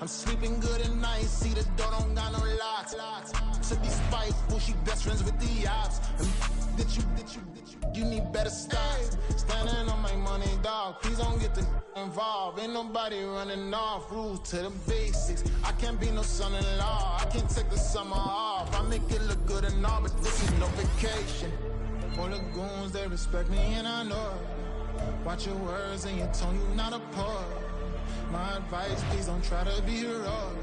I'm sleeping good at night, see the door don't got no locks. To be spiteful, she best friends with the ops. You need better stocks. Standing on my money, dog. Please don't get the involved. Ain't nobody running off. Rules to the basics. I can't be no son-in-law. I can't take the summer off. I make it look good and all, but this is no vacation. All the goons, they respect me and I know it. Watch your words and your tone, you not a poet. My advice, please don't try to be heroic.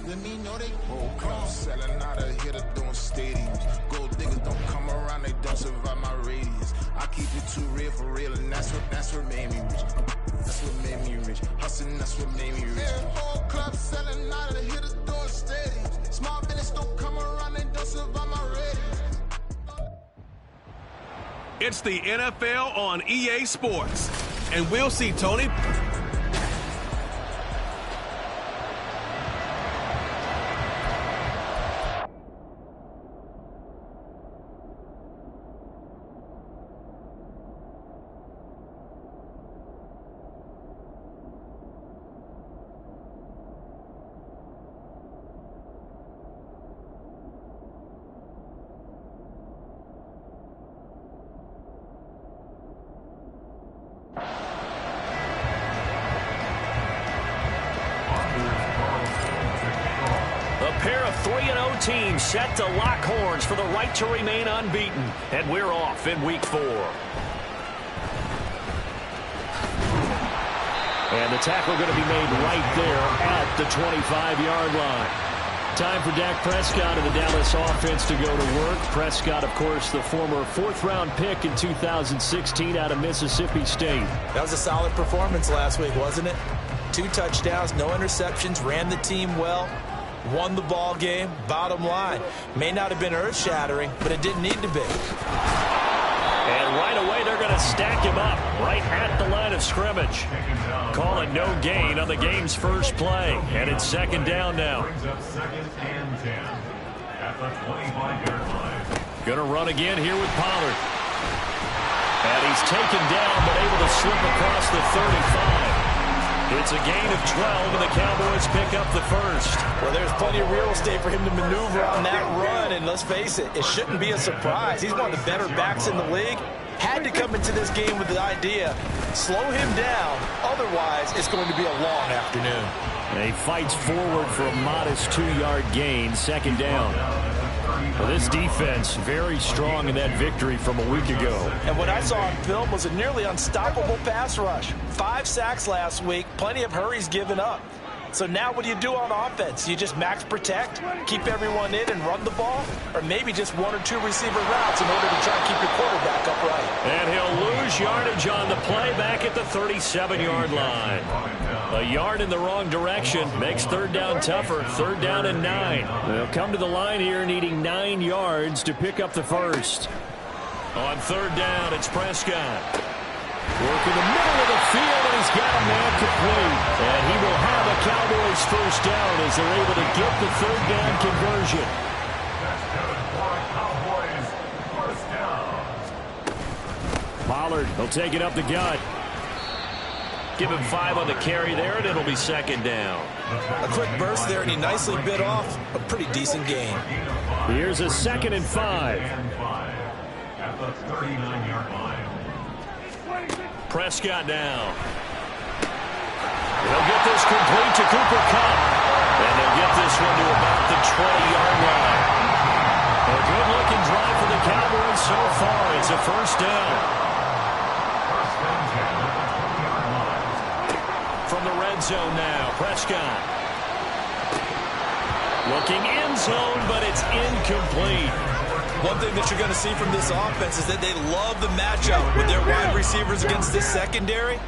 Let me know they whole club selling out of here to doing stadiums. Gold diggers don't come around, they don't survive my radius. I keep it too real for real, and that's what made me rich. That's what made me rich. Hustling, that's what made me rich. Yeah, whole club selling out of here to doing stadiums. Small business don't come around, they don't survive my radius. It's the NFL on EA Sports, and we'll see Tony. Team set to lock horns for the right to remain unbeaten, and we're off in week 4. And the tackle going to be made right there at the 25-yard line. Time for Dak Prescott and the Dallas offense to go to work. Prescott, of course, the former 4th-round pick in 2016 out of Mississippi State. That was a solid performance last week, wasn't it? 2 touchdowns, no interceptions, ran the team well. Won the ball game. Bottom line, may not have been earth-shattering, but it didn't need to be. And right away, they're going to stack him up right at the line of scrimmage. Call it no gain on the game's first play. And it's 2nd down now. Going to run again here with Pollard. And he's taken down, but able to slip across the 35. It's a gain of 12, and the Cowboys pick up the first. Well, there's plenty of real estate for him to maneuver on that run, and let's face it, it shouldn't be a surprise. He's one of the better backs in the league. Had to come into this game with the idea, slow him down, otherwise it's going to be a long afternoon. And he fights forward for a modest 2-yard gain, 2nd down. Well, this defense very strong in that victory from a week ago. And what I saw on film was a nearly unstoppable pass rush. 5 sacks last week, plenty of hurries given up. So now what do you do on offense? You just max protect, keep everyone in and run the ball? Or maybe just 1 or 2 receiver routes in order to try and keep your quarterback upright? And he'll lose yardage on the play back at the 37-yard line. A yard in the wrong direction makes 3rd down tougher. 3rd down and 9. They'll come to the line here needing 9 yards to pick up the first. On 3rd down, it's Prescott. Working the middle of the field, and he's got a man complete. And he will have a Cowboys first down as they're able to get the 3rd down conversion. Pollard will take it up the gut. Give him 5 on the carry there, and it'll be 2nd down. A quick burst there, and he nicely bit off a pretty decent gain. Here's a 2nd and 5. At the 39-yard line. Prescott now. They'll get this complete to Cooper Kupp. And they'll get this one to about the 20-yard line. A good-looking drive for the Cowboys so far. It's a first down. From the red zone now, Prescott. Looking end zone, but it's incomplete. One thing that you're going to see from this offense is that they love the matchup with their wide receivers against this secondary.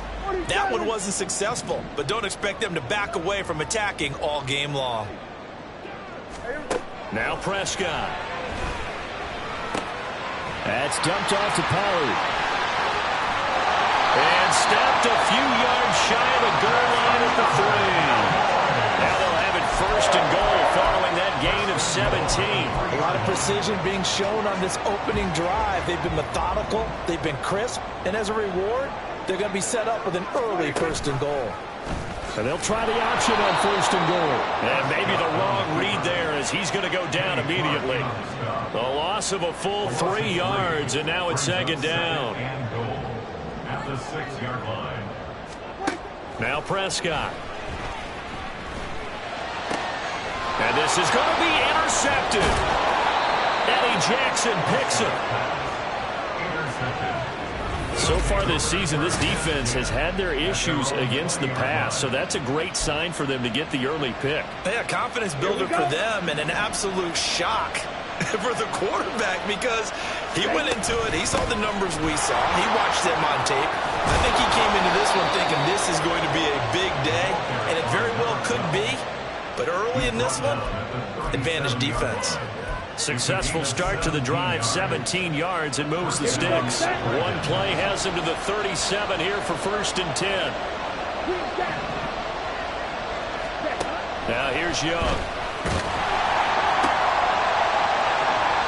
That one wasn't successful, but don't expect them to back away from attacking all game long. Now Prescott. That's dumped off to Pollard. And stopped a few yards shy of the goal line at the 3. Now they'll have it 1st and goal following that gain of 17. A lot of precision being shown on this opening drive. They've been methodical, they've been crisp, and as a reward, they're going to be set up with an early 1st and goal. And they'll try the option on 1st and goal. And maybe the wrong read there as he's going to go down immediately. The loss of a full 3 yards, and now it's 2nd down. And goal at the 6-yard line. Now Prescott. And this is going to be intercepted. Eddie Jackson picks him. So far this season, this defense has had their issues against the pass, so that's a great sign for them to get the early pick. Yeah, confidence builder for them and an absolute shock for the quarterback because he went into it. He saw the numbers we saw. He watched them on tape. I think he came into this one thinking this is going to be a big day, and it very well could be. But early in this one, advantage defense. Successful start to the drive, 17 yards, and moves the sticks. One play has him to the 37 here for 1st and 10. Now here's Young.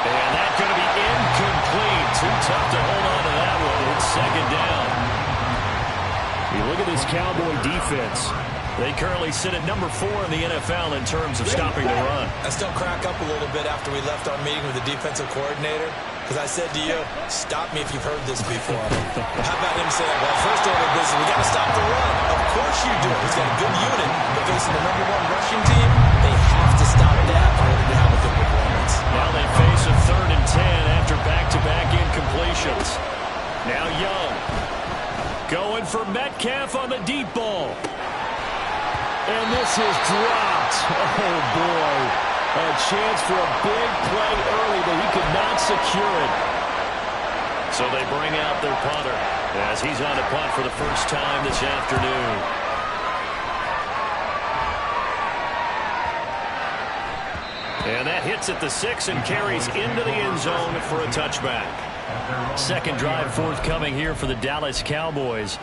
And that's going to be incomplete. Too tough to hold on to that one. It's 2nd down. You look at this Cowboy defense. They currently sit at number 4 in the NFL in terms of stopping the run. I still crack up a little bit after we left our meeting with the defensive coordinator because I said to you, stop me if you've heard this before. How about him saying, well, first order of business, we got to stop the run. Of course you do. He's got a good unit, but facing the number 1 rushing team, they have to stop that in order to have a good performance. Now they face a 3rd and 10 after back-to-back incompletions. Now Young going for Metcalf on the deep ball. And this is dropped. Oh, boy. A chance for a big play early, but he could not secure it. So they bring out their punter as he's on a punt for the first time this afternoon. And that hits at the 6 and carries into the end zone for a touchback. 2nd drive forthcoming here for the Dallas Cowboys.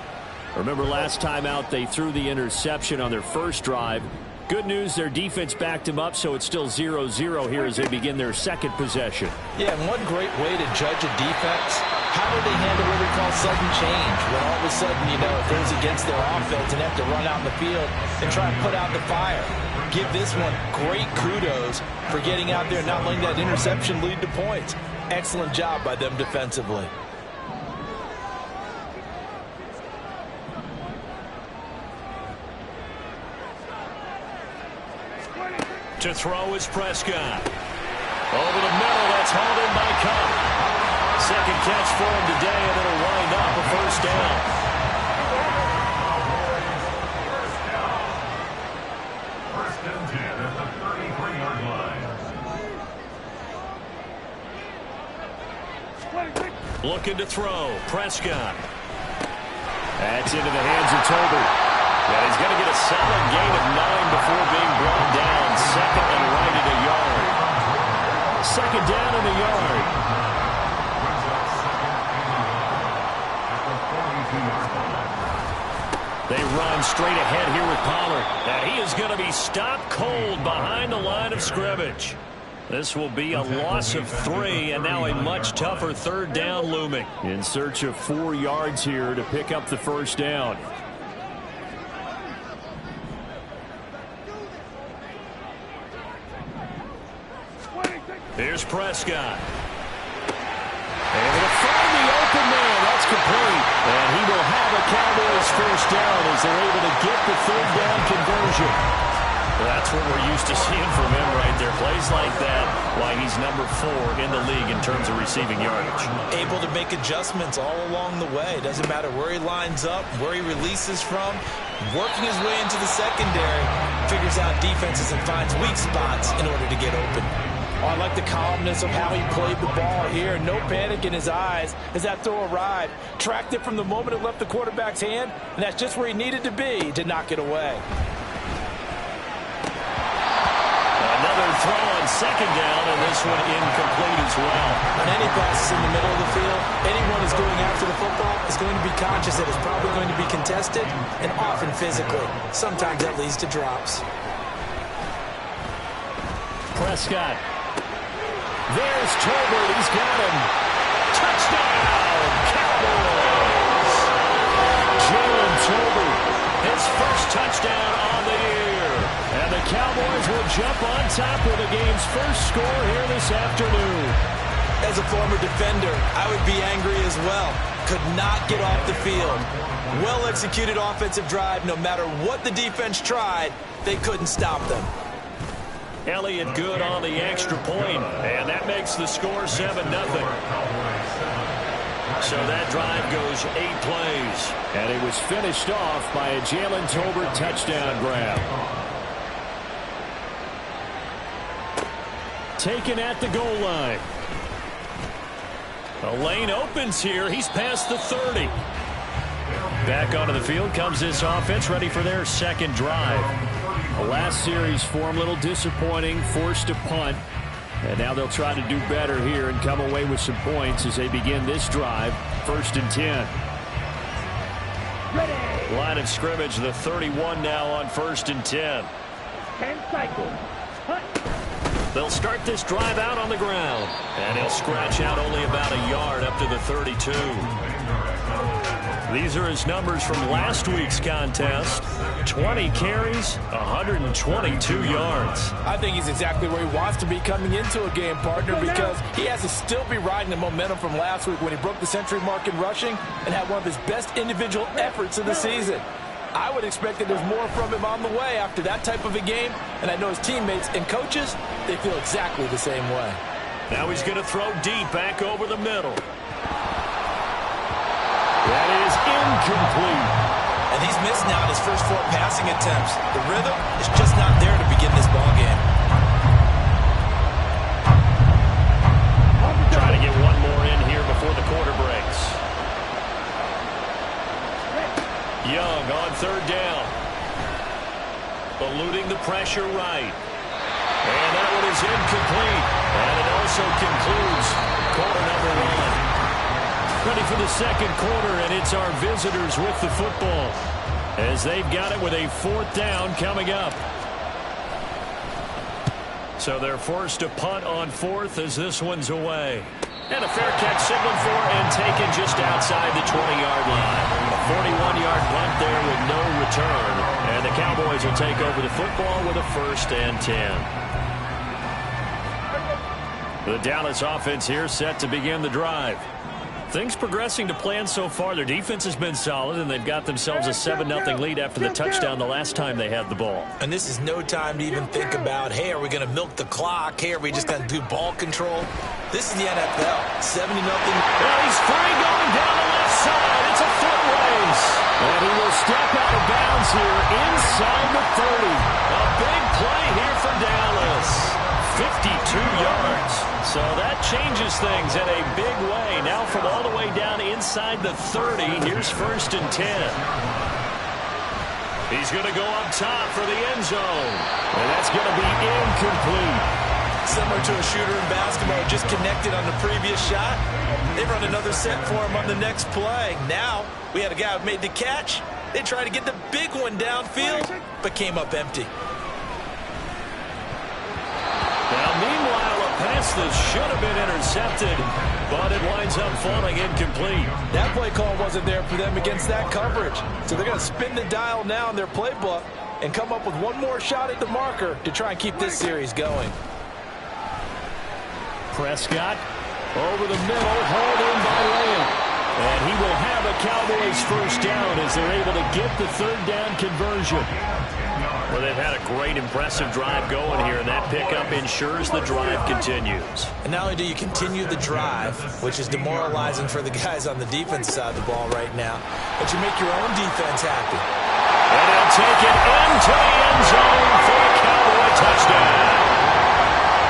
Remember last time out they threw the interception on their first drive. Good news, their defense backed them up, so it's still 0-0 here as they begin their 2nd possession. Yeah, and one great way to judge a defense, how do they handle what we call sudden change? When all of a sudden, you know, it goes against their offense and have to run out in the field and try and put out the fire. Give this one great kudos for getting out there and not letting that interception lead to points. Excellent job by them defensively. To throw is Prescott. Over the middle, that's hauled in by Cup. 2nd catch for him today, and it'll wind up a 1st down. First and 10 at the 33-yard line. Looking to throw, Prescott. That's into the hands of Tolbert. And he's going to get a solid gain of 9 before being brought down. 2nd and right at a yard. 2nd down in the yard. They run straight ahead here with Pollard. And he is going to be stopped cold behind the line of scrimmage. This will be a loss of 3, and now a much tougher 3rd down looming. In search of 4 yards here to pick up the 1st down. Here's Prescott. Able to find the open man. That's complete. And he will have a Cowboys 1st down as they're able to get the 3rd down conversion. Well, that's what we're used to seeing from him right there. Plays like that, why he's number 4 in the league in terms of receiving yardage. Able to make adjustments all along the way. Doesn't matter where he lines up, where he releases from. Working his way into the secondary. Figures out defenses and finds weak spots in order to get open. Oh, I like the calmness of how he played the ball here. No panic in his eyes as that throw arrived. Tracked it from the moment it left the quarterback's hand, and that's just where he needed to be to knock it away. Another throw on 2nd down, and this one incomplete as well. On any passes in the middle of the field, anyone who's going after the football is going to be conscious that it's probably going to be contested and often physically. Sometimes that leads to drops. Prescott. There's Tolbert. He's got him. Touchdown, Cowboys. Jalen Tolbert, his first touchdown jump on top with the game's first score here this afternoon. As a former defender, I would be angry as well. Could not get off the field. Well-executed offensive drive. No matter what the defense tried, they couldn't stop them. Elliott good on the extra point, and that makes the score 7-0. So that drive goes 8 plays. And it was finished off by a Jalen Tolbert touchdown grab. Taken at the goal line. A lane opens here. He's past the 30. Back onto the field comes this offense, ready for their second drive. The last series for them, a little disappointing, forced a punt. And now they'll try to do better here and come away with some points as they begin this drive. 1st and 10. Ready. Line of scrimmage, the 31 now on 1st and 10. 10 cycles. Punt. They'll start this drive out on the ground. And he'll scratch out only about a yard up to the 32. These are his numbers from last week's contest. 20 carries, 122 yards. I think he's exactly where he wants to be coming into a game, partner, because he has to still be riding the momentum from last week when he broke the century mark in rushing and had one of his best individual efforts of the season. I would expect that there's more from him on the way after that type of a game, and I know his teammates and coaches, they feel exactly the same way. Now he's going to throw deep back over the middle. That is incomplete. And he's missed now his first 4 passing attempts. The rhythm is just not there to begin this ball game. Trying to get one more in here before the quarter breaks. Young on 3rd down. Eluding the pressure right. And that one is incomplete. And it also concludes quarter number 1. Ready for the second quarter, and it's our visitors with the football as they've got it with a 4th down coming up. So they're forced to punt on 4th as this one's away. And a fair catch signaled for and taken just outside the 20-yard line. A 41-yard punt there with no return. And the Cowboys will take over the football with a 1st and 10. The Dallas offense here set to begin the drive. Things progressing to plan so far. Their defense has been solid, and they've got themselves a 7-0 lead after the touchdown the last time they had the ball. And this is no time to even think about, hey, are we going to milk the clock? Hey, are we just going to do ball control? This is the NFL. 70-0. Well, he's free going down the left side. It's a foot race. And he will step out of bounds here inside the 30. A big play here for Dallas. 52 yards. So that changes things in a big way. Now from all the way down inside the 30, here's 1st and 10. He's going to go up top for the end zone. And that's going to be incomplete. Similar to a shooter in basketball, just connected on the previous shot. They run another set for him on the next play. Now we had a guy who made the catch. They tried to get the big one downfield, but came up empty. Now, meanwhile, a pass that should have been intercepted, but it winds up falling incomplete. That play call wasn't there for them against that coverage. So they're going to spin the dial now in their playbook and come up with one more shot at the marker to try and keep this series going. Prescott over the middle, hauled in by Lamb. And he will have a Cowboys 1st down as they're able to get the 3rd down conversion. Well, they've had a great, impressive drive going here, and that pickup ensures the drive continues. And not only do you continue the drive, which is demoralizing for the guys on the defense side of the ball right now, but you make your own defense happy. And he'll take it into the end zone for a Cowboy touchdown.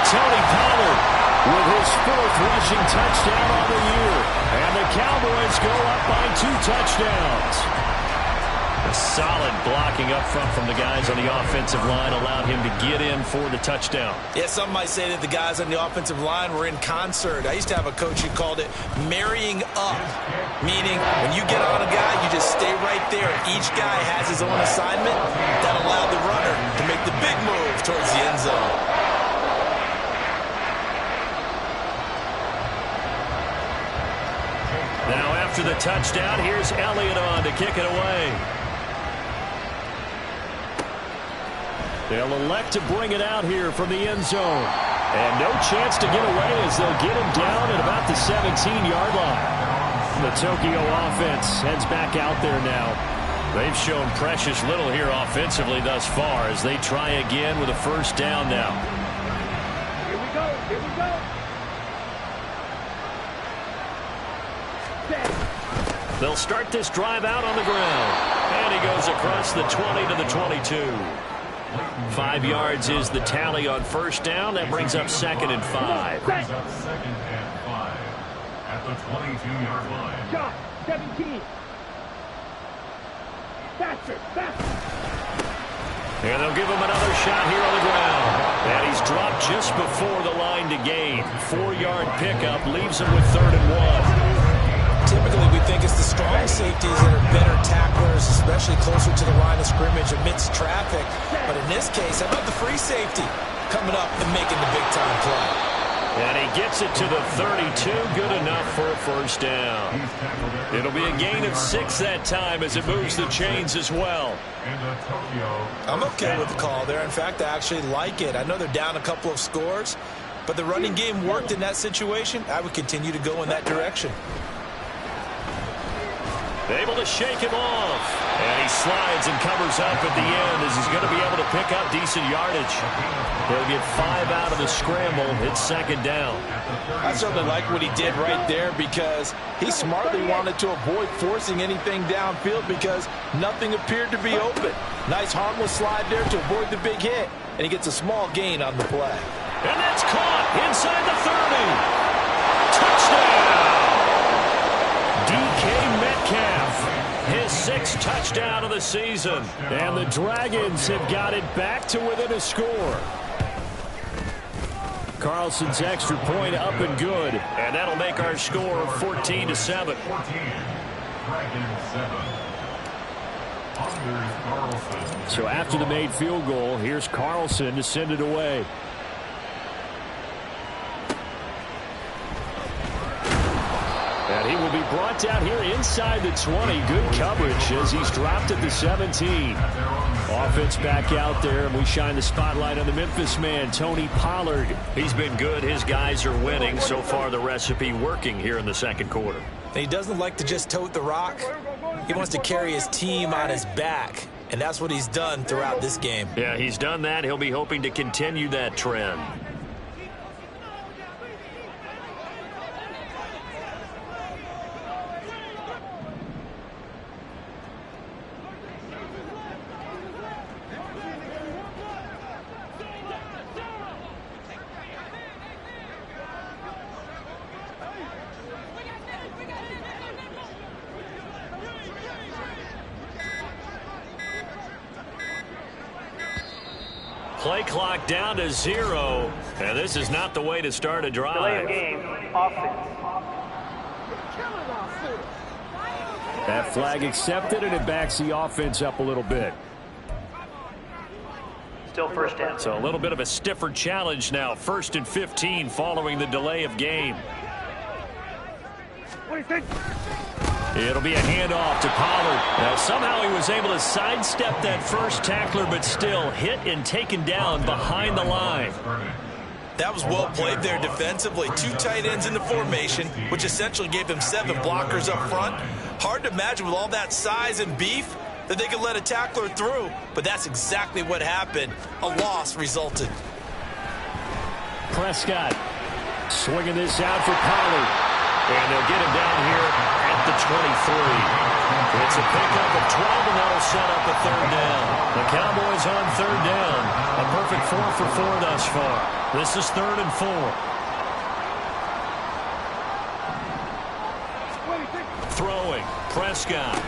Tony Pollard with his 4th rushing touchdown on the year. And the Cowboys go up by 2 touchdowns. A solid blocking up front from the guys on the offensive line allowed him to get in for the touchdown. Yeah, some might say that the guys on the offensive line were in concert. I used to have a coach who called it marrying up, meaning when you get on a guy, you just stay right there. Each guy has his own assignment that allowed the runner to make the big move towards the end zone. Now after the touchdown, here's Elliott on to kick it away. They'll elect to bring it out here from the end zone. And no chance to get away as they'll get him down at about the 17-yard line. The Tokyo offense heads back out there now. They've shown precious little here offensively thus far as they try again with a first down now. Here we go. Here we go. They'll start this drive out on the ground. And he goes across the 20 to the 22. 5 yards is the tally on first down. That brings up 2nd and 5. Brings up 2nd and 5 at the 22-yard line. Shot, 17. Faster, faster. And they'll give him another shot here on the ground. And he's dropped just before the line to gain. 4-yard pickup leaves him with 3rd and 1. Typically, we think it's the strong safeties that are better tacklers, especially closer to the line of scrimmage amidst traffic. But in this case, how about the free safety coming up and making the big-time play? And he gets it to the 32. Good enough for a first down. It'll be a gain of 6 that time as it moves the chains as well. I'm okay with the call there. In fact, I actually like it. I know they're down a couple of scores, but the running game worked in that situation. I would continue to go in that direction. Able to shake him off. And he slides and covers up at the end as he's going to be able to pick up decent yardage. He'll get 5 out of the scramble. It's 2nd down. I certainly like what he did right there because he smartly wanted to avoid forcing anything downfield because nothing appeared to be open. Nice harmless slide there to avoid the big hit. And he gets a small gain on the play. And that's caught inside the 30. Touchdown! DK Metcalf, his 6th touchdown of the season. And the Dragons have got it back to within a score. Carlson's extra point up and good. And that'll make our score 14-7. 14. Dragons 7. Anders Carlson. So after the made field goal, here's Carlson to send it away. And he will be brought down here inside the 20. Good coverage as he's dropped at the 17. Offense back out there, and we shine the spotlight on the Memphis man, Tony Pollard. He's been good. His guys are winning. So far, the recipe working here in the 2nd quarter. And he doesn't like to just tote the rock. He wants to carry his team on his back, and that's what he's done throughout this game. Yeah, he's done that. He'll be hoping to continue that trend. Play clock down to 0, and this is not the way to start a drive. Delay of game, offense. That flag accepted, and it backs the offense up a little bit. Still first down. So a little bit of a stiffer challenge now. 1st and 15 following the delay of game. It'll be a handoff to Pollard. Now, somehow he was able to sidestep that first tackler, but still hit and taken down behind the line. That was well played there defensively. 2 tight ends in the formation, which essentially gave them 7 blockers up front. Hard to imagine with all that size and beef that they could let a tackler through, but that's exactly what happened. A loss resulted. Prescott swinging this out for Pollard. And they'll get him down here at the 23. It's a pickup of 12, and that'll set up a 3rd down. The Cowboys on 3rd down. A perfect 4 for 4 thus far. This is 3rd and 4. Throwing. Prescott.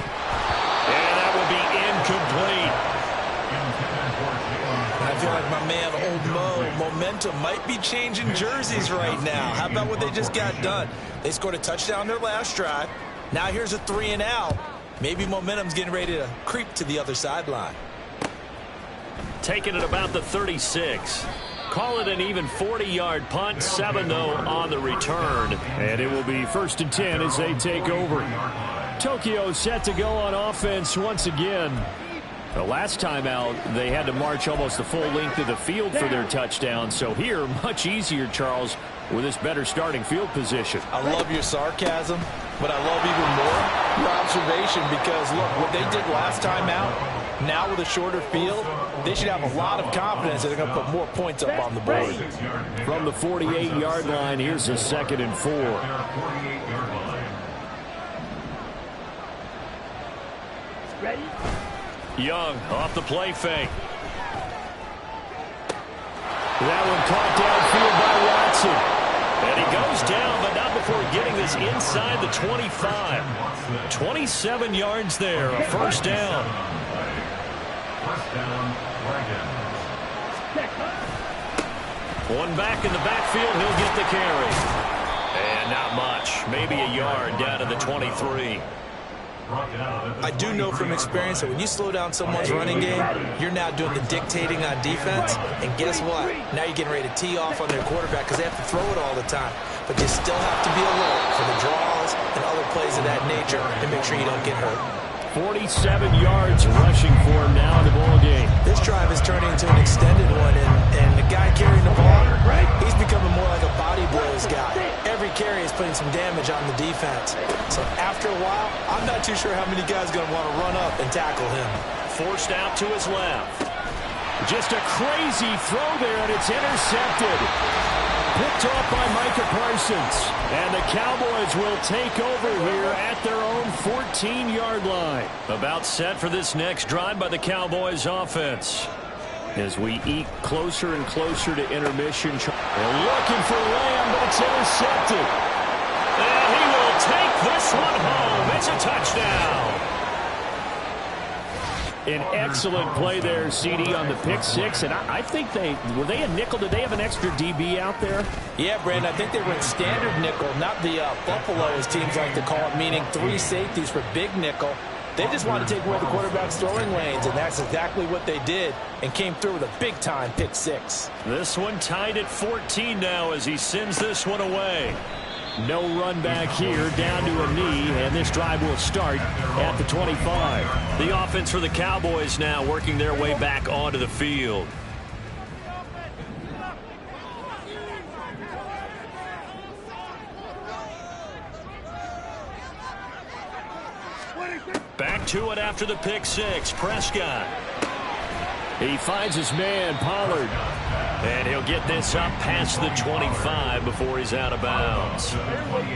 And that will be incomplete. I feel like my man, Old Mo, momentum might be changing jerseys right now. How about what they just got done? They scored a touchdown their last drive. Now here's a 3 and out. Maybe momentum's getting ready to creep to the other sideline. Taking it about the 36. Call it an even 40-yard punt. 7, though, on the return. And it will be 1st and 10 as they take over. Tokyo set to go on offense once again. The last time out, they had to march almost the full length of the field for their touchdown. So here, much easier, Charles, with this better starting field position. I love your sarcasm, but I love even more your observation because, look, what they did last time out, now with a shorter field, they should have a lot of confidence that they're going to put more points up on the board. From the 48-yard line, here's a 2nd and 4. Ready? Young off the play fake. That one caught downfield by Watson. And he goes down, but not before getting this inside the 25. 27 yards there, a first down. One back in the backfield, he'll get the carry. And not much, maybe a yard down to the 23. I do know from experience that when you slow down someone's running game, you're now doing the dictating on defense. And guess what? Now you're getting ready to tee off on their quarterback because they have to throw it all the time. But you still have to be alert for the draws and other plays of that nature and make sure you don't get hurt. 47 yards rushing for him now in the ball game. This drive is turning into an extended one, and the guy carrying the ball, he's becoming more like a body blows guy. Every carry is putting some damage on the defense. So after a while, I'm not too sure how many guys are going to want to run up and tackle him. Forced out to his left. Just a crazy throw there, and it's intercepted. Picked off by Micah Parsons. And the Cowboys will take over here at their own 14-yard line. About set for this next drive by the Cowboys offense. As we eke closer and closer to intermission. They're looking for Lamb, but it's intercepted. And he will take this one home. It's a touchdown. An excellent play there, CD, on the pick six. And I think were they a nickel? Did they have an extra DB out there? Yeah, Brandon, I think they went standard nickel, not the Buffalo, as teams like to call it, meaning 3 safeties for big nickel. They just wanted to take away the quarterback's throwing lanes, and that's exactly what they did and came through with a big-time pick six. This one tied at 14 now as he sends this one away. No run back here, down to a knee, and this drive will start at the 25. The offense for the Cowboys now working their way back onto the field. Back to it after the pick six. Prescott. He finds his man, Pollard. And he'll get this up past the 25 before he's out of bounds.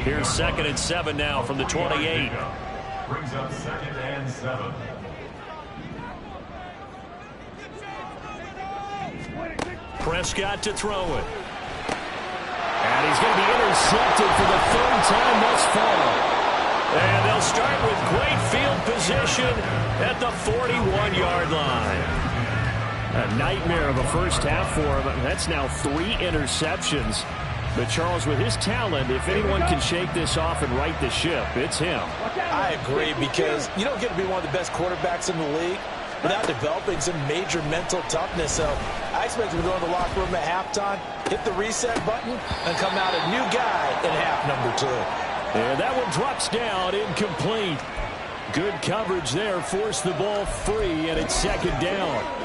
Here's 2nd and 7 now from the 28. Brings up 2nd and 7. Prescott to throw it. And he's going to be intercepted for the 3rd time thus far. And they'll start with great field position at the 41-yard line. A nightmare of a first half for him. That's now 3 interceptions. But Charles, with his talent, if anyone can shake this off and right the ship, it's him. I agree, because you don't get to be one of the best quarterbacks in the league without developing some major mental toughness. So I expect him to go in the locker room at halftime, hit the reset button, and come out a new guy in half number 2. And that one drops down, incomplete. Good coverage there, forced the ball free, and it's 2nd down.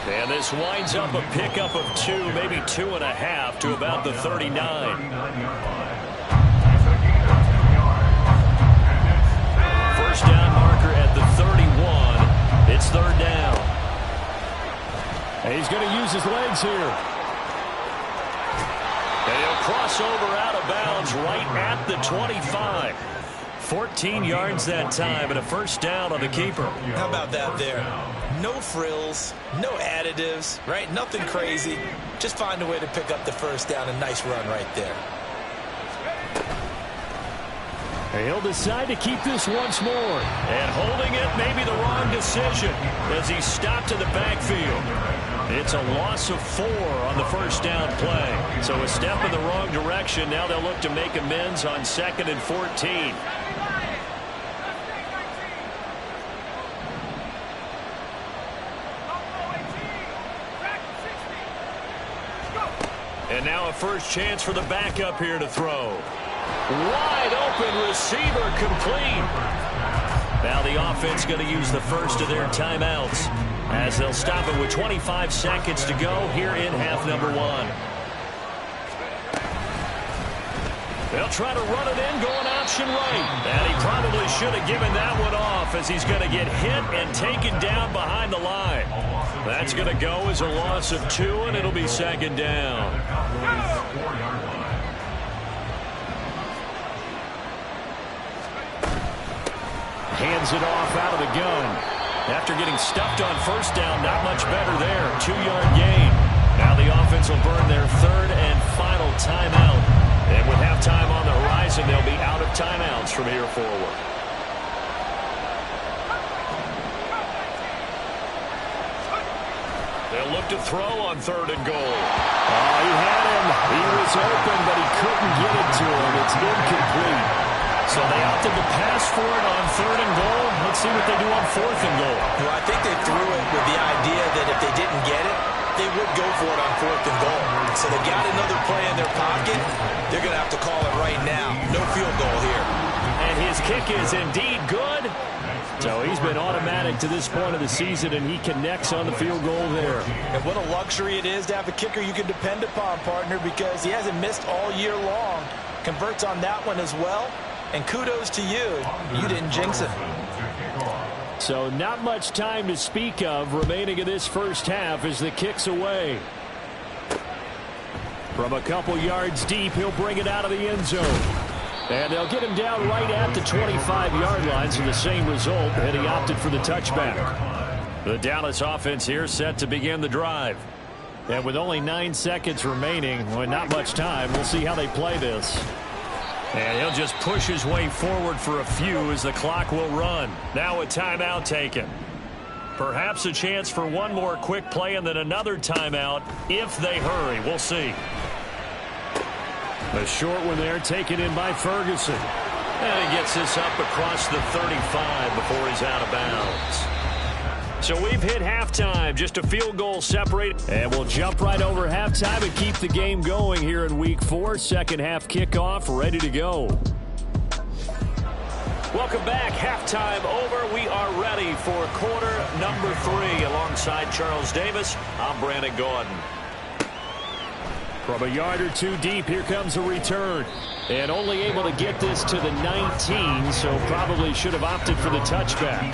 And this winds up a pickup of 2, maybe 2.5 to about the 39. First down marker at the 31. It's 3rd down. And he's going to use his legs here. And he'll cross over out of bounds right at the 25. 14 yards that time and a first down on the keeper. How about that there? No frills, no additives, right? Nothing crazy. Just find a way to pick up the first down. A nice run right there. He'll decide to keep this once more. And holding it may be the wrong decision as he stopped in the backfield. It's a loss of 4 on the first down play. So a step in the wrong direction. Now they'll look to make amends on 2nd and 14. And now a first chance for the backup here to throw. Wide open receiver complete. Now the offense going to use the first of their timeouts as they'll stop it with 25 seconds to go here in half number 1. They'll try to run it in, going option right. And he probably should have given that one off as he's going to get hit and taken down behind the line. That's going to go as a loss of 2, and it'll be 2nd down. Hands it off out of the gun. After getting stuffed on first down, not much better there. 2-yard gain. Now the offense will burn their 3rd and final timeout. And with halftime on the horizon, they'll be out of timeouts from here forward. They'll look to throw on 3rd and goal. Oh, he had him. He was open, but he couldn't get it to him. It's incomplete. So they opted to pass for it on 3rd and goal. Let's see what they do on 4th and goal. Well, I think they threw it with the idea that if they didn't get it, they would go for it on 4th and goal. So they got another play in their pocket. They're going to have to call it right now. No field goal here. And his kick is indeed good. So he's been automatic to this point of the season, and he connects on the field goal there. And what a luxury it is to have a kicker you can depend upon, partner, because he hasn't missed all year long. Converts on that one as well. And kudos to you. You didn't jinx it. So not much time to speak of remaining in this first half as the kick's away. From a couple yards deep, he'll bring it out of the end zone. And they'll get him down right at the 25-yard line, so the same result, and he opted for the touchback. The Dallas offense here set to begin the drive. And with only 9 seconds remaining, well, not much time, we'll see how they play this. And he'll just push his way forward for a few as the clock will run. Now a timeout taken. Perhaps a chance for one more quick play and then another timeout if they hurry. We'll see. A short one there taken in by Ferguson. And he gets this up across the 35 before he's out of bounds. So we've hit halftime, just a field goal separated. And we'll jump right over halftime and keep the game going here in Week 4. Second half kickoff, ready to go. Welcome back. Halftime over. We are ready for quarter number 3. Alongside Charles Davis, I'm Brandon Gordon. From a yard or two deep, here comes a return. And only able to get this to the 19, so probably should have opted for the touchback.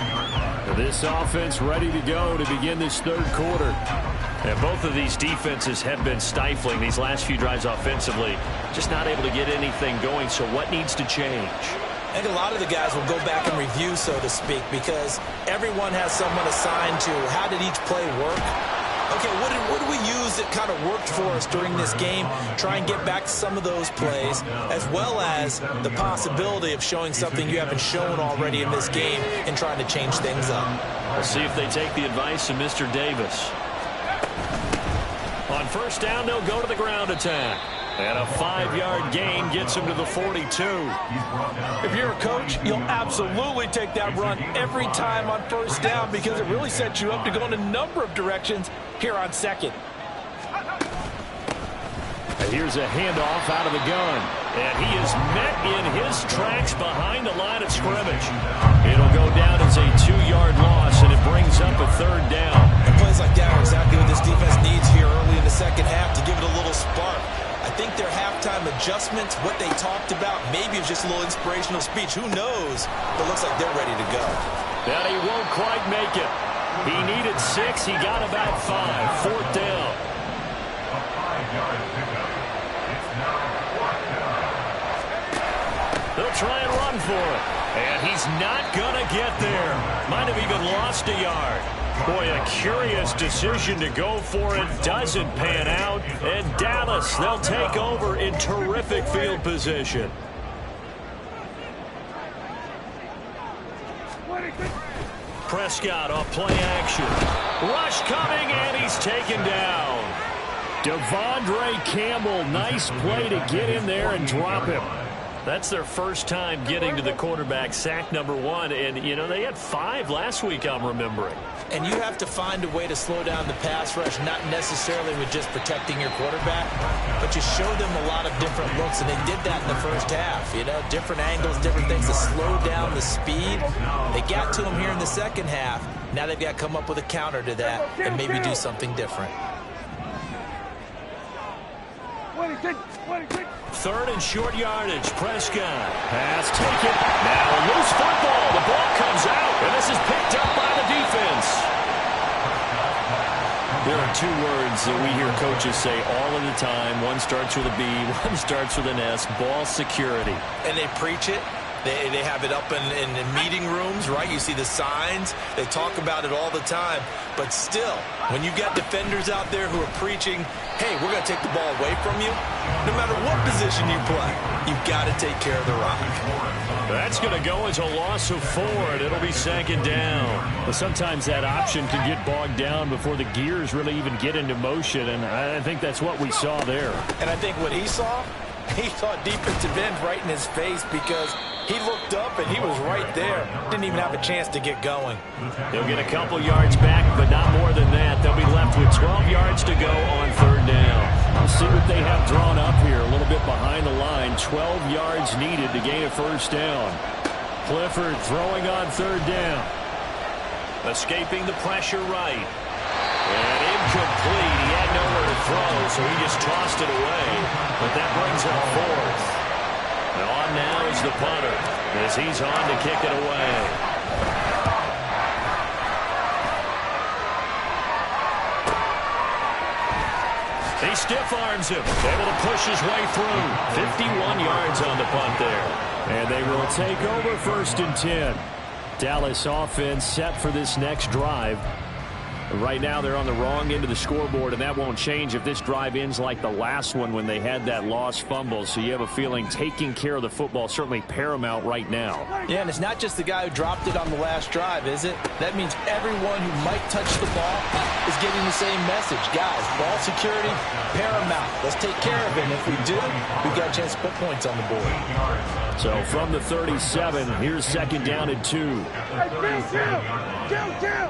This offense ready to go to begin this third quarter. And both of these defenses have been stifling these last few drives offensively. Just not able to get anything going, so what needs to change? I think a lot of the guys will go back and review, so to speak, because everyone has someone assigned to how did each play work. Okay, what did we use that kind of worked for us during this game? Try and get back to some of those plays, as well as the possibility of showing something you haven't shown already in this game and trying to change things up. We'll see if they take the advice of Mr. Davis. On first down, they'll go to the ground attack. And a 5-yard gain gets him to the 42. If you're a coach, you'll absolutely take that run every time on first down because it really sets you up to go in a number of directions here on second. And here's a handoff out of the gun. And he is met in his tracks behind the line of scrimmage. It'll go down as a 2-yard loss, and it brings up a third down. And plays like that are exactly what this defense needs here early in the second half to give it a little spark. I think their halftime adjustments, what they talked about, maybe it's just a little inspirational speech. Who knows? But it looks like they're ready to go. And he won't quite make it. He needed 6. He got about 5. Fourth down. A 5-yard pickup. It's now 4th down. They'll try and run for it. And he's not going to get there. Might have even lost a yard. Boy, a curious decision to go for it. Doesn't pan out. And Dallas, they'll take over in terrific field position. Prescott off play action. Rush coming, and he's taken down. Devondre Campbell, nice play to get in there and drop him. That's their first time getting to the quarterback, sack number 1. And, you know, they had 5 last week, I'm remembering. And you have to find a way to slow down the pass rush, not necessarily with just protecting your quarterback, but you show them a lot of different looks, and they did that in the first half. You know, different angles, different things to slow down the speed. They got to him here in the second half. Now they've got to come up with a counter to that and maybe do something different. 3rd and short yardage. Prescott. Pass taken. Now a loose football. The ball comes out, and this is picked up by the defense. There are 2 words that we hear coaches say all of the time. One starts with a B, one starts with an S. Ball security. And they preach it. They have it up in meeting rooms, right? You see the signs. They talk about it all the time. But still, when you got defenders out there who are preaching, hey, we're going to take the ball away from you, no matter what position you play, you've got to take care of the rock. That's going to go as a loss of 4, and it'll be 2nd down. But sometimes that option can get bogged down before the gears really even get into motion, and I think that's what we saw there. And I think what he saw defensive end right in his face because he looked up and he was right there. Didn't even have a chance to get going. They'll get a couple yards back, but not more than that. They'll be left with 12 yards to go on 3rd down. We'll see what they have drawn up here. A little bit behind the line. 12 yards needed to gain a 1st down. Clifford throwing on 3rd down. Escaping the pressure right. And incomplete. He had nowhere to throw, so he just tossed it away. But that brings up 4th. And on now is the punter as he's on to kick it away. He stiff arms him, able to push his way through. 51 yards on the punt there. And they will take over 1st and 10. Dallas offense set for this next drive. Right now they're on the wrong end of the scoreboard, and that won't change if this drive ends like the last one when they had that lost fumble. So you have a feeling taking care of the football certainly paramount right now. Yeah, and it's not just the guy who dropped it on the last drive, is it? That means everyone who might touch the ball is getting the same message. Guys, ball security, paramount. Let's take care of it. And if we do, we've got a chance to put points on the board. So from the 37, here's 2nd down and 2. Kill.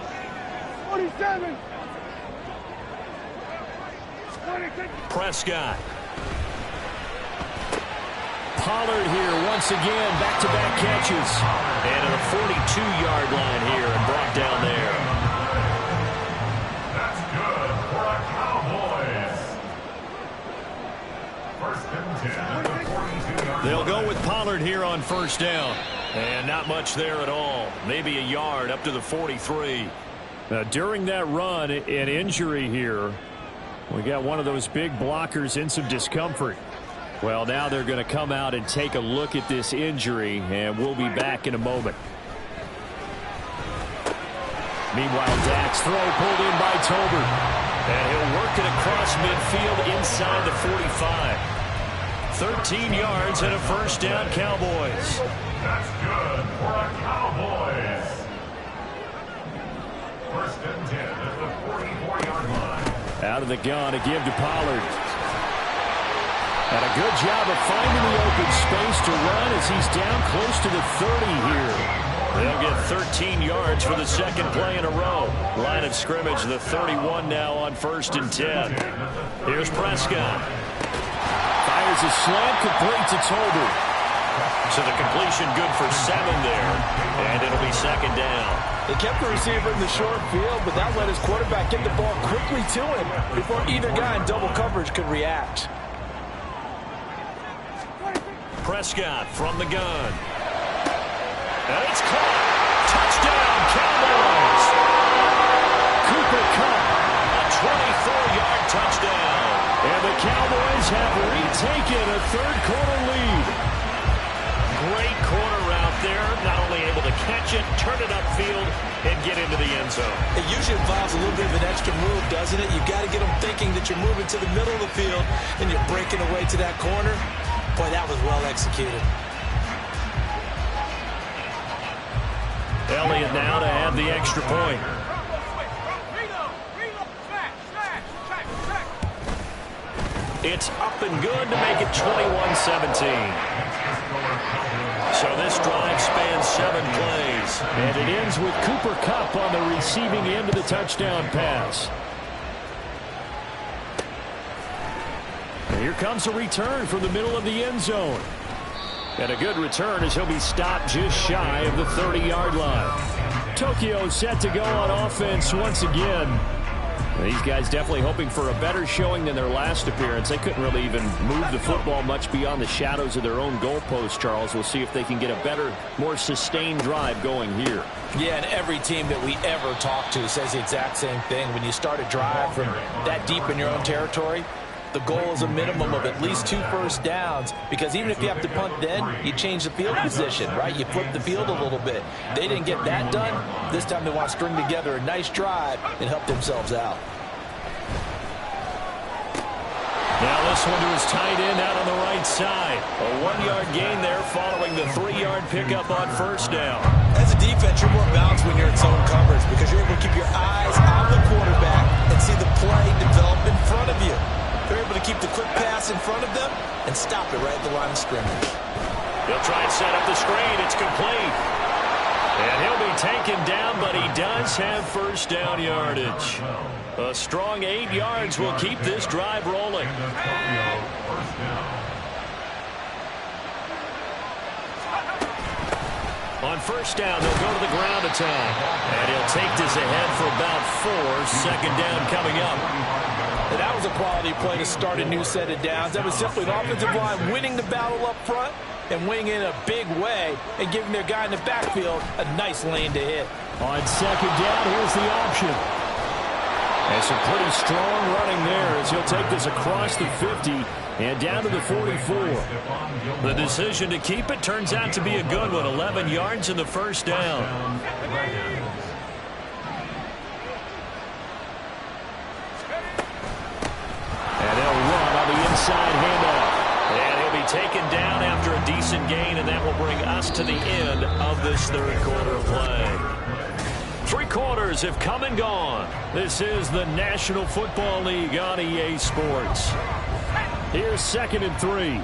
47. Prescott. Pollard here once again, back-to-back catches. And at the 42-yard line here and brought down there. That's good for the Cowboys. 1st and 10 at the 42-yard line. They'll go with Pollard here on 1st down. And not much there at all. Maybe a yard up to the 43. During that run, an injury here. We got one of those big blockers in some discomfort. Well, now they're going to come out and take a look at this injury, and we'll be back in a moment. Meanwhile, Dak's throw pulled in by Tolbert. And he'll work it across midfield inside the 45. 13 yards and a 1st down, Cowboys. That's good for the Cowboys. 1st and 10 at the 44-yard line. Out of the gun to give to Pollard. And a good job of finding the open space to run as he's down close to the 30 here. They'll get 13 yards for the 2nd play in a row. Line of scrimmage, the 31 now on 1st and 10. Here's Prescott. Fires a slant, complete to Tolbert. So the completion good for 7 there. And it'll be 2nd down. They kept the receiver in the short field, but that let his quarterback get the ball quickly to him before either guy in double coverage could react. Prescott from the gun. And it's caught. Touchdown, Cowboys. Cooper Kupp, a 24-yard touchdown. And the Cowboys have retaken a 3rd-quarter lead. Great corner out there, not only able to catch it, turn it upfield, and get into the end zone. It usually involves a little bit of an extra move, doesn't it? You've got to get them thinking that you're moving to the middle of the field and you're breaking away to that corner. Boy, that was well executed. Elliott now to have the extra point. It's up and good to make it 21-17. So this drive spans 7 plays. And it ends with Cooper Kupp on the receiving end of the touchdown pass. And here comes a return from the middle of the end zone. And a good return as he'll be stopped just shy of the 30-yard line. Tokyo set to go on offense once again. These guys definitely hoping for a better showing than their last appearance. They couldn't really even move the football much beyond the shadows of their own goalpost, Charles. We'll see if they can get a better, more sustained drive going here. Yeah, and every team that we ever talk to says the exact same thing. When you start a drive from that deep in your own territory, the goal is a minimum of at least 2 first downs, because even if you have to punt then, you change the field position, right? You flip the field a little bit. They didn't get that done. This time they want to string together a nice drive and help themselves out. Now this one to his tight end out on the right side. A 1-yard gain there following the 3-yard pickup on first down. As a defense, you're more balanced when you're in zone coverage because you're able to keep your eyes on the quarterback and see the play develop in front of you. They're able to keep the quick pass in front of them and stop it right at the line of scrimmage. He'll try and set up the screen. It's complete. And he'll be taken down, but he does have first down yardage. A strong 8 yards will keep this drive rolling. On first down, they'll go to the ground attack. And he'll take this ahead for about 4. Second down coming up. And that was a quality play to start a new set of downs. That was simply an offensive line winning the battle up front and winning in a big way and giving their guy in the backfield a nice lane to hit. On second down, here's the option. And some pretty strong running there as he'll take this across the 50 and down to the 44. The decision to keep it turns out to be a good one. 11 yards in the first down. And they'll run on the inside handoff. And he'll be taken down after a decent gain, and that will bring us to the end of this third quarter play. 3 quarters have come and gone. This is the National Football League on EA Sports. Here's 2nd and 3.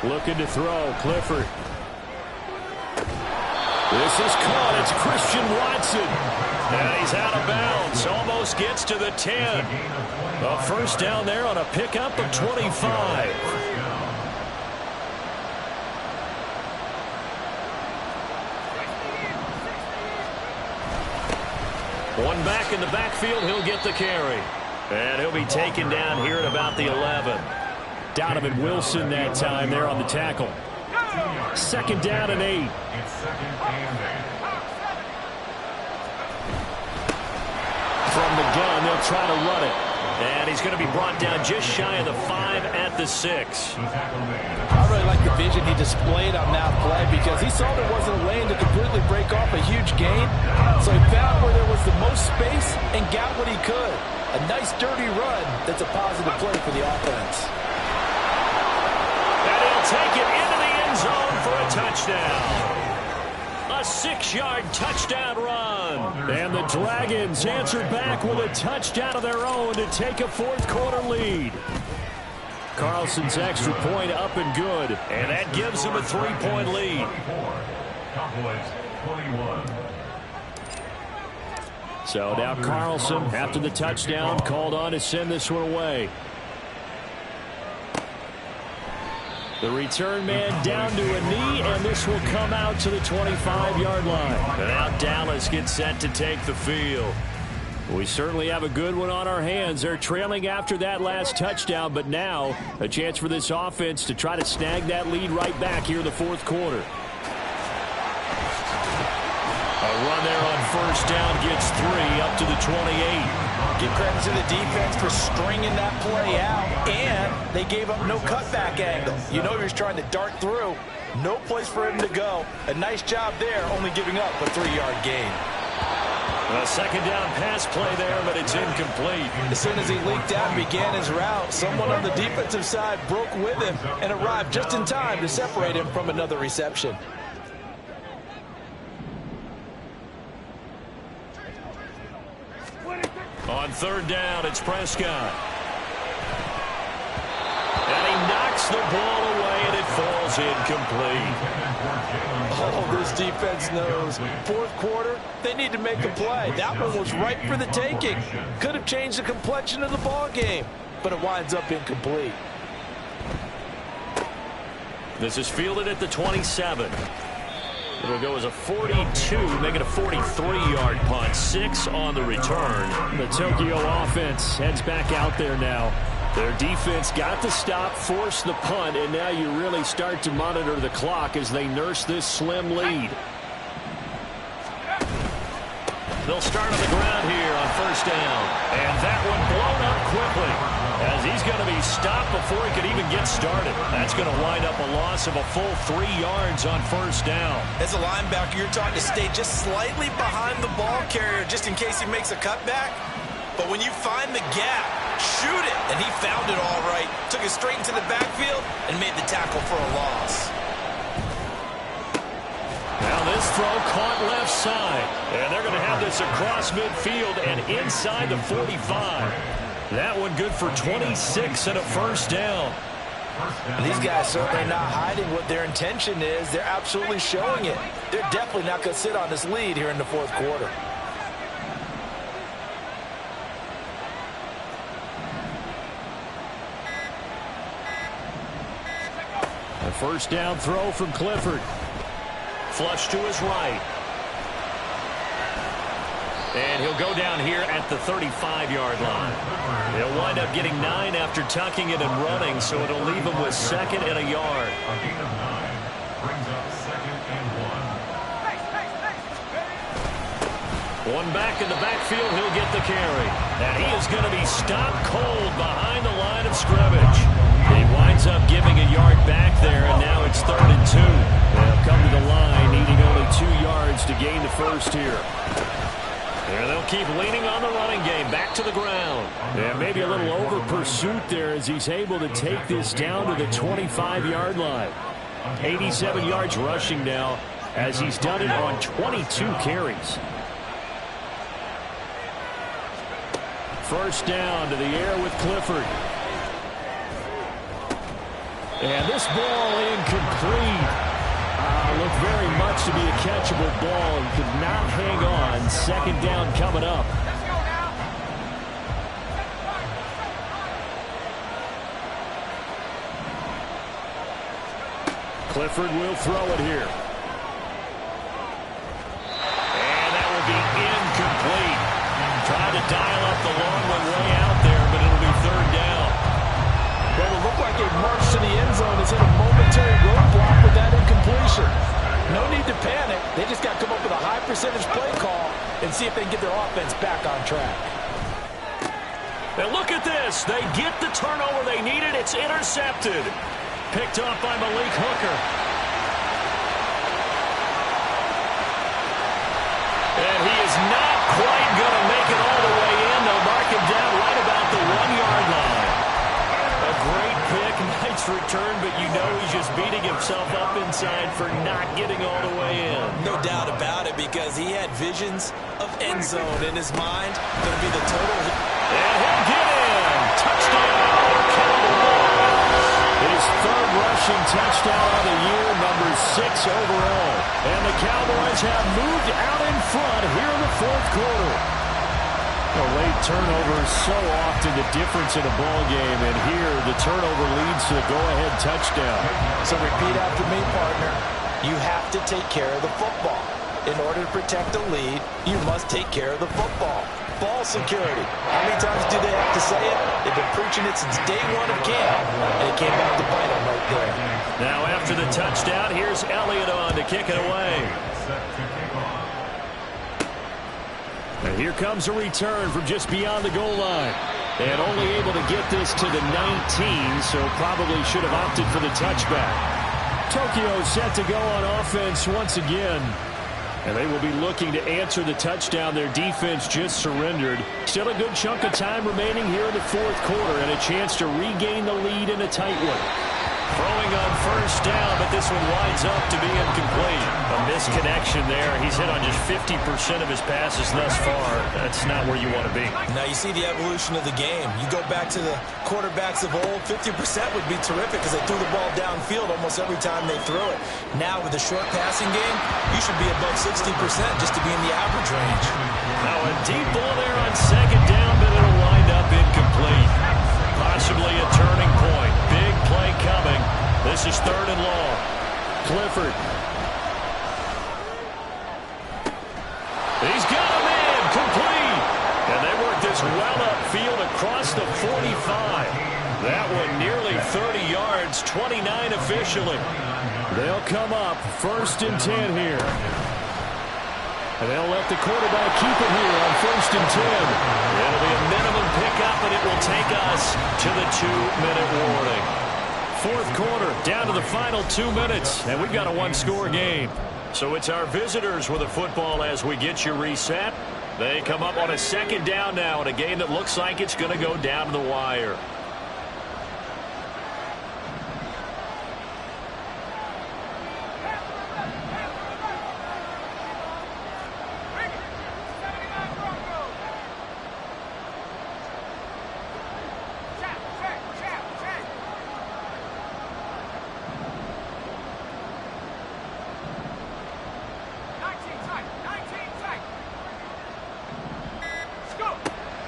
Looking to throw, Clifford. This is caught. It's Christian Watson. And he's out of bounds. Almost gets to the 10. A first down there on a pickup of 25. One back in the backfield, he'll get the carry. And he'll be taken down here at about the 11. Donovan Wilson that time there on the tackle. 2nd down and 8. From the gun, they'll try to run it. And he's going to be brought down just shy of the 5 at the 6. I really like the vision he displayed on that play because he saw there wasn't a lane to completely break off a huge gain. So he found where there was the most space and got what he could. A nice dirty run that's a positive play for the offense. And he'll take it into the end zone for a touchdown. A 6-yard touchdown run. And the Dragons answer back with a touchdown of their own to take a fourth quarter lead. Carlson's extra point up and good. And that gives them a 3-point lead. So now Carlson, after the touchdown, called on to send this one away. The return man down to a knee, and this will come out to the 25-yard line. And now Dallas gets set to take the field. We certainly have a good one on our hands. They're trailing after that last touchdown, but now a chance for this offense to try to snag that lead right back here in the fourth quarter. A run there on first down gets 3 up to the 28. Give credit to the defense for stringing that play out, and they gave up no cutback angle. You know he was trying to dart through. No place for him to go. A nice job there, only giving up a 3-yard gain. A second down pass play there, but it's incomplete. As soon as he leaked out and began his route, someone on the defensive side broke with him and arrived just in time to separate him from another reception. On third down, it's Prescott. And he knocks the ball away, and it falls incomplete. Oh, this defense knows. Fourth quarter, they need to make a play. That one was ripe for the taking. Could have changed the complexion of the ball game, but it winds up incomplete. This is fielded at the 27. It'll go as a 42, make it a 43-yard punt. 6 on the return. The Tokyo offense heads back out there now. Their defense got the stop, forced the punt, and now you really start to monitor the clock as they nurse this slim lead. They'll start on the ground here on first down. And that one blown up quickly as he's going to be stopped before he could even get started. That's going to wind up a loss of a full 3 yards on first down. As a linebacker, you're taught to stay just slightly behind the ball carrier just in case he makes a cutback. But when you find the gap, shoot it. And he found it all right. Took it straight into the backfield and made the tackle for a loss. Now this throw caught left side. And they're going to have this across midfield and inside the 45. That one good for 26 and a first down. These guys certainly not hiding what their intention is. They're absolutely showing it. They're definitely not going to sit on this lead here in the fourth quarter. A first down throw from Clifford. Flush to his right. And he'll go down here at the 35-yard line. He'll wind up getting 9 after tucking it and running, so it'll leave him with 2nd and a yard. A gain of 9 brings up 2nd and 1. One back in the backfield, he'll get the carry. And he is going to be stopped cold behind the line of scrimmage. He winds up giving a yard back there, and now it's 3rd and 2. They'll come to the line, needing only 2 yards to gain the first here. And they'll keep leaning on the running game, back to the ground. Yeah, maybe a little over pursuit there as he's able to take this down to the 25-yard line. 87 yards rushing now as he's done it on 22 carries. First down to the air with Clifford. And this ball incomplete. Looked very much to be a catchable ball and could not hang on. 2nd down coming up. Clifford will throw it here. And that will be incomplete. Tried to dial up the long one way out there, but it'll be 3rd down. Well, it looked like a march to the end zone has hit a momentary roadblock with that incompletion. No need to panic. They just got to come up with a high percentage play call and see if they can get their offense back on track. And look at this. They get the turnover they needed. It's intercepted. Picked up by Malik Hooker. And he is not quite going to make it all the way in. They'll mark him down right about the 1-yard line. A great pick, nice return, but you know he's just beating himself up inside for not getting all the way in. No doubt about it, because he had visions of end zone in his mind. Going to be the total. And he'll get in. Touchdown, Cowboys. His 3rd rushing touchdown of the year, number 6 overall. And the Cowboys have moved out in front here in the 4th quarter. A late turnover is so often the difference in a ball game, and here the turnover leads to the go-ahead touchdown. So repeat after me, partner. You have to take care of the football. In order to protect a lead, you must take care of the football. Ball security. How many times do they have to say it? They've been preaching it since day 1 of camp, and it came back to bite them right there. Now after the touchdown, here's Elliott on to kick it away. Set to kick off. And here comes a return from just beyond the goal line. And only able to get this to the 19, so probably should have opted for the touchback. Tokyo set to go on offense once again. And they will be looking to answer the touchdown their defense just surrendered. Still a good chunk of time remaining here in the 4th quarter and a chance to regain the lead in a tight one. Throwing on first down, but this one winds up to be incomplete. A misconnection there. He's hit on just 50% of his passes thus far. That's not where you want to be. Now you see the evolution of the game. You go back to the quarterbacks of old, 50% would be terrific because they threw the ball downfield almost every time they threw it. Now with the short passing game, you should be above 60% just to be in the average range. Now a deep ball there on second down, but it'll wind up incomplete. Possibly a turning point. Big play coming. This is 3rd and long. Clifford. He's got him in. Complete. And they work this well upfield across the 45. That one nearly 30 yards, 29 officially. They'll come up 1st and 10 here. And they'll let the quarterback keep it here on 1st and 10. It'll be a minimum pickup, and it will take us to the 2-minute warning. 4th quarter, down to the final 2 minutes, and we've got a 1-score game. So it's our visitors with the football as we get you reset. They come up on a 2nd down now in a game that looks like it's going to go down to the wire.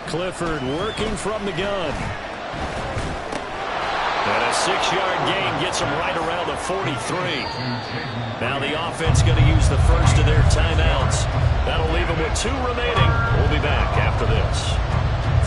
Clifford working from the gun. And a 6-yard gain gets them right around the 43. Now the offense going to use the first of their timeouts. That'll leave them with 2 remaining. We'll be back after this.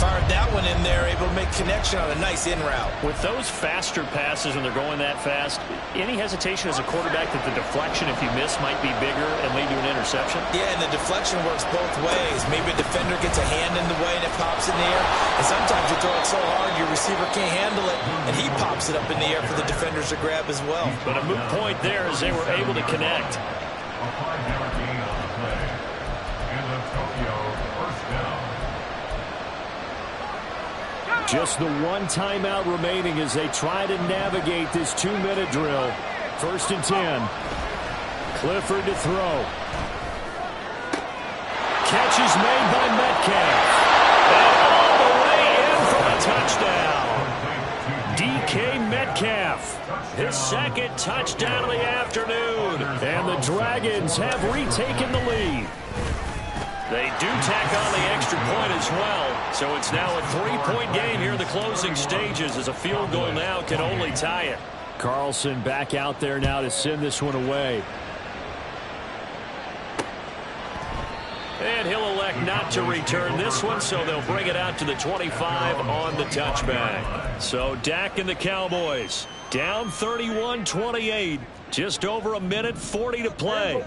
Fired that one in there, able to make connection on a nice in route. With those faster passes when they're going that fast, any hesitation as a quarterback that the deflection, if you miss, might be bigger and lead to an interception? Yeah, and the deflection works both ways. Maybe a defender gets a hand in the way and it pops in the air. And sometimes you throw it so hard your receiver can't handle it, and he pops it up in the air for the defenders to grab as well. But a moot point there as they were able to connect. A 5-yard gain on the play. And the Tokyo 1st down. Just the 1 timeout remaining as they try to navigate this 2-minute drill. 1st and 10. Clifford to throw. Catch is made by Metcalf. And all the way in for a touchdown. DK Metcalf. His 2nd touchdown of the afternoon. And the Dragons have retaken the lead. They do tack on the extra point as well. So it's now a 3-point game here in the closing stages as a field goal now can only tie it. Carlson back out there now to send this one away. And he'll elect not to return this one, so they'll bring it out to the 25 on the touchback. So Dak and the Cowboys down 31-28. Just over 1:40 to play.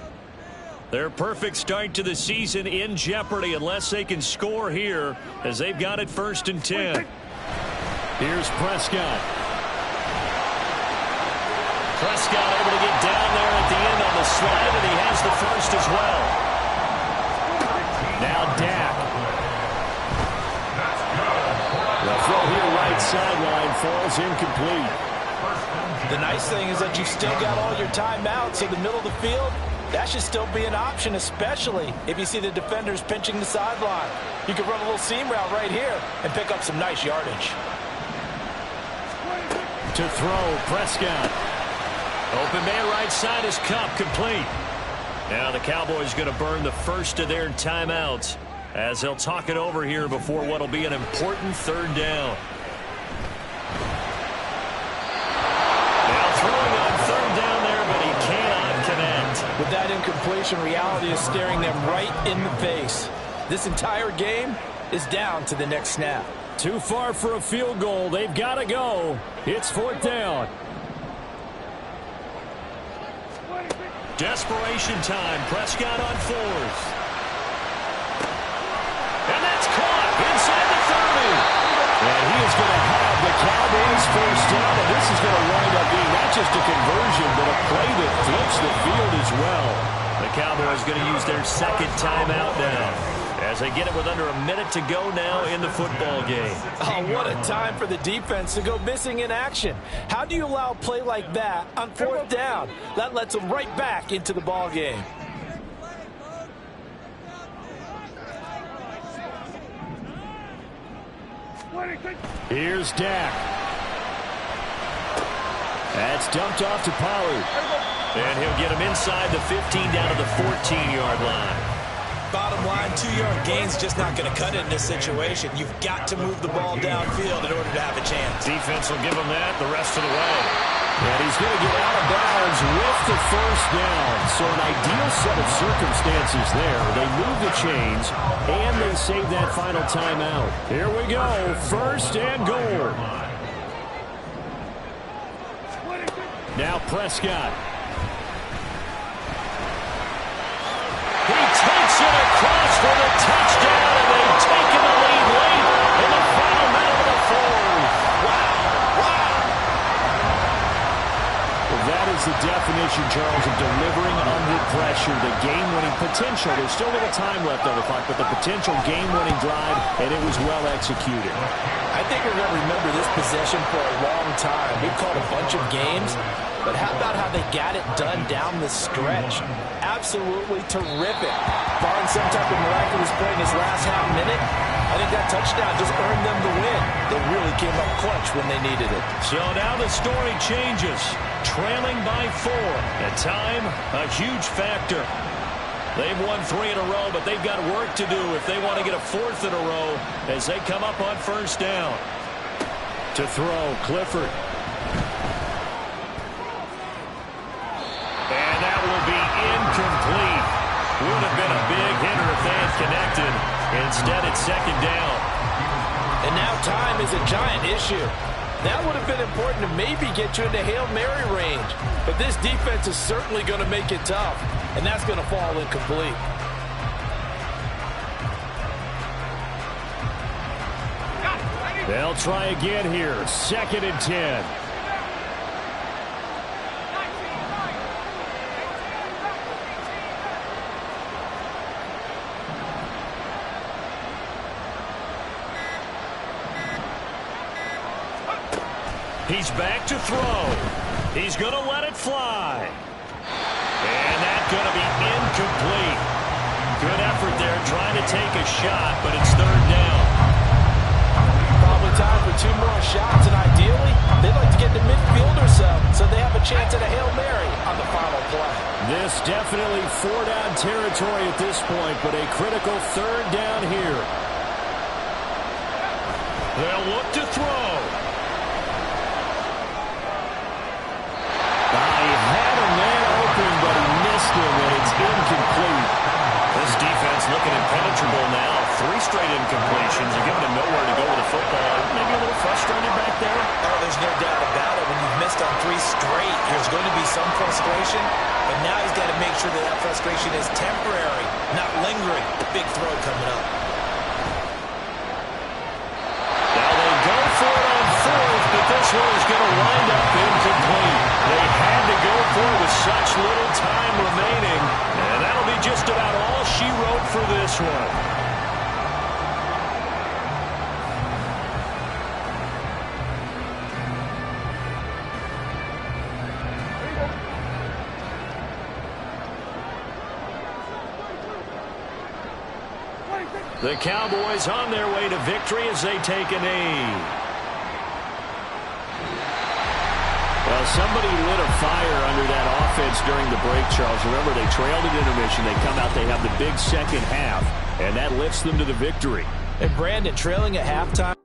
Their perfect start to the season in jeopardy unless they can score here as they've got it 1st and 10. Here's Prescott. Prescott able to get down there at the end on the slide, and he has the first as well. Now Dak. The throw here right sideline falls incomplete. The nice thing is that you've still got all your timeouts, so the middle of the field, that should still be an option, especially if you see the defenders pinching the sideline. You can run a little seam route right here and pick up some nice yardage. To throw, Prescott. Open man right side is Kupp, complete. Now the Cowboys going to burn the first of their timeouts as they'll talk it over here before what will be an important 3rd down. Now throwing on 3rd down there, but he cannot connect. With that incompletion, reality is staring them right in the face. This entire game is down to the next snap. Too far for a field goal. They've got to go. It's 4th down. Desperation time. Prescott on 4th. And that's caught inside the 30. And he is going to have the Cowboys 1st down. And this is going to wind up being not just a conversion, but a play that flips the field as well. The Cowboys going to use their 2nd timeout now. as they get it with under a minute to go now in the football game. Oh, what a time for the defense to go missing in action. How do you allow a play like that on 4th down? That lets them right back into the ball game. Here's Dak. That's dumped off to Pollard. And he'll get him inside the 15 down to the 14-yard line. Bottom line, 2-yard gain's just not going to cut it in this situation. You've got to move the ball downfield in order to have a chance. Defense will give him that the rest of the way. And he's going to get out of bounds with the first down. So an ideal set of circumstances there. They move the chains, and they save that final timeout. Here we go, 1st and goal. Now Prescott. He takes it across for the touchdown, and they've taken the lead late in the final minute of the 4th. Wow. Well, that is the definition, Charles, of delivering under pressure. The game-winning potential. There's still a little time left on the clock, but the potential game-winning drive, and it was well executed. I think we're going to remember this possession for a long time. We've called a bunch of games, but how about how they got it done down the stretch? Absolutely terrific. Barring some type of miraculous play in this last half minute, I think that touchdown just earned them the win. They really came up clutch when they needed it. So now the story changes. Trailing by 4. At time, a huge factor. They've won 3 in a row, but they've got work to do if they want to get a 4th in a row as they come up on 1st down. To throw, Clifford. And that will be incomplete. Would have been a big hitter if they had connected. Instead, it's 2nd down. And now time is a giant issue. That would have been important to maybe get you into Hail Mary range. But this defense is certainly going to make it tough. And that's going to fall incomplete. They'll try again here. 2nd and 10. He's back to throw. He's going to let it fly. And that's going to be incomplete. Good effort there trying to take a shot, but it's 3rd down. Probably time for 2 more shots, and ideally, they'd like to get the midfield or so they have a chance at a Hail Mary on the final play. This definitely 4-down territory at this point, but a critical 3rd down here. They'll look to throw. And it's incomplete. This defense looking impenetrable now. 3 straight incompletions. You're giving him nowhere to go with the football. Maybe a little frustrated back there. Oh, there's no doubt about it. When you've missed on 3 straight, there's going to be some frustration. But now he's got to make sure that frustration is temporary, not lingering. Big throw coming up. Now they go for it on 4th, but this one is going to wind up incomplete. They had to go for it with such little time remaining, and that'll be just about all she wrote for this one. The Cowboys on their way to victory as they take a knee. Well, somebody lit a fire under that offense during the break, Charles. Remember, they trailed at intermission. They come out, they have the big second half, and that lifts them to the victory. And Brandon, trailing at halftime.